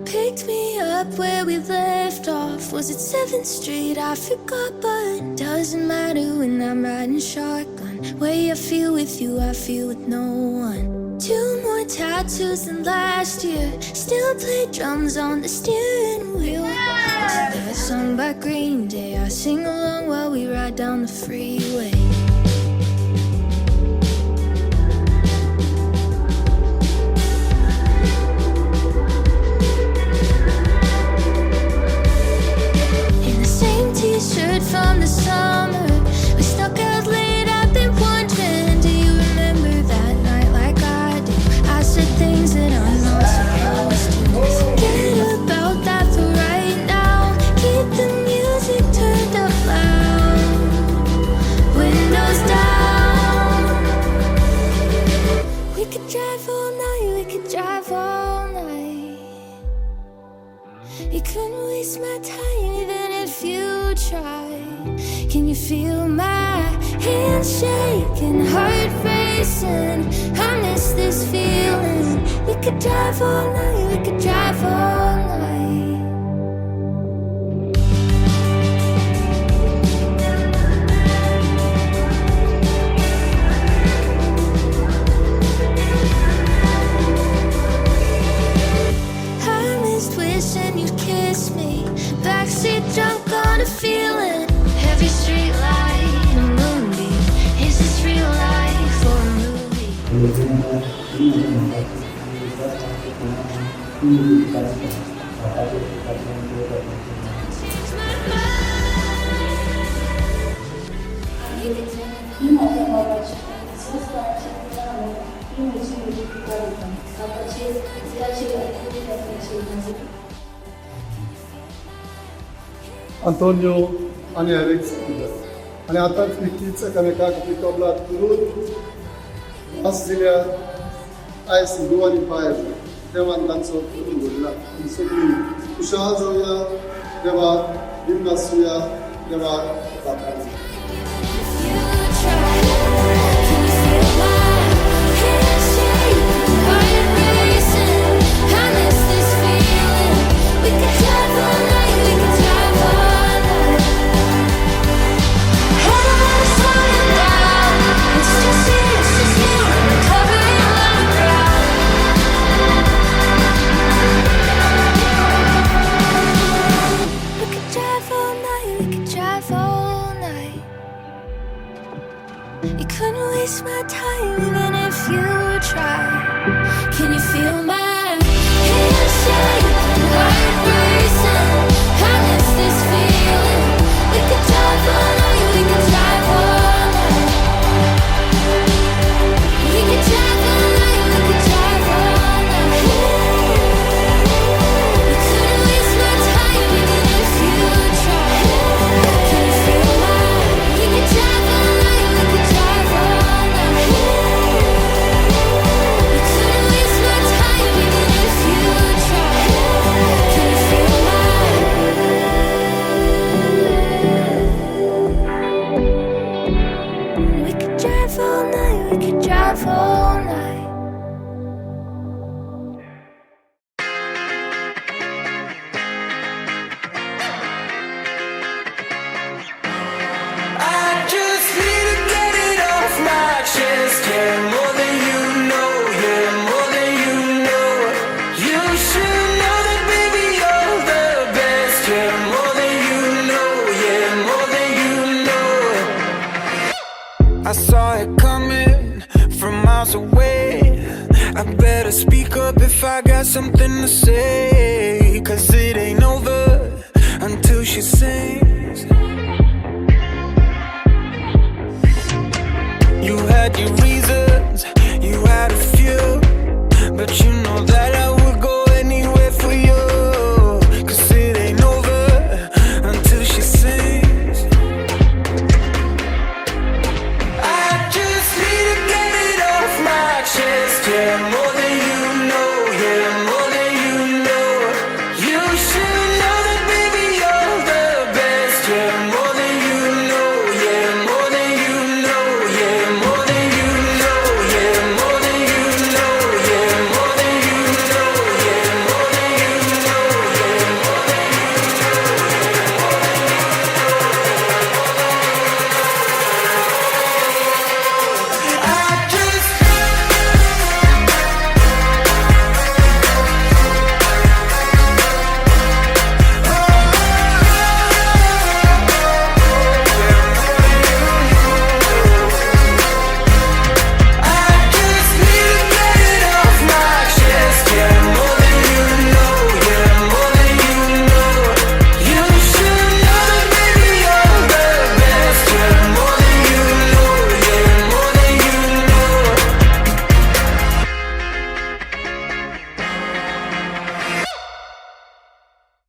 Picked me up where we left off. Was it 7th Street? I forgot, but doesn't matter when I'm riding shotgun. Way I feel with you, I feel with no one. 2 more tattoos than last year. Still play drums on the steering wheel. That song by Green Day, I sing along while we ride down the freeway. T-shirt from the summer, we stuck out late. I've been wondering, do you remember that night like I do? I said things that I'm not supposed to. Forget about that for right now. Keep the music turned up loud, windows down. We could drive all night, we could drive all night. You couldn't waste my time even if you tried. Can you feel my hands shaking, heart racing? I miss this feeling. We could drive all night, we could drive all night. I missed wishing you'd kiss me. Backseat drunk on a feeling. Heavy street light, a moonbeam. Is this real life or a movie? Antonio, ani Alexandra. Ani ata 𝘄𝗶𝘃𝗃𝗵 Brasilia, 𝘄𝗶𝘃𝗃𝗵 Devan danso kulula. Insugi ushazoya deva dimnasuya deva tapari. You couldn't waste my time even if you tried. Can you feel my hands shaking, heart racing? I miss this feeling. We could drive all night, we could drive all night. We could drive all night, we could drive all night. You couldn't waste my time even if you tried. Can you feel my? We could drive all night, we could drive all night. You couldn't waste my time even if you tried. Can you feel my? We could drive all night, we could drive all night. I just need to get it off my chest. Yeah, more than you know. Yeah, more than you know. You should know that, baby, you're the best. Yeah, more than you know. Yeah, more than you know. I saw it coming from miles away. I better speak up if I got something to say. 'Cause it ain't over until she sings. You had your reasons, you had a few, but you know that I would go anywhere for you. 'Cause it ain't over until she sings. I just need to get it off my chest. Yeah, more than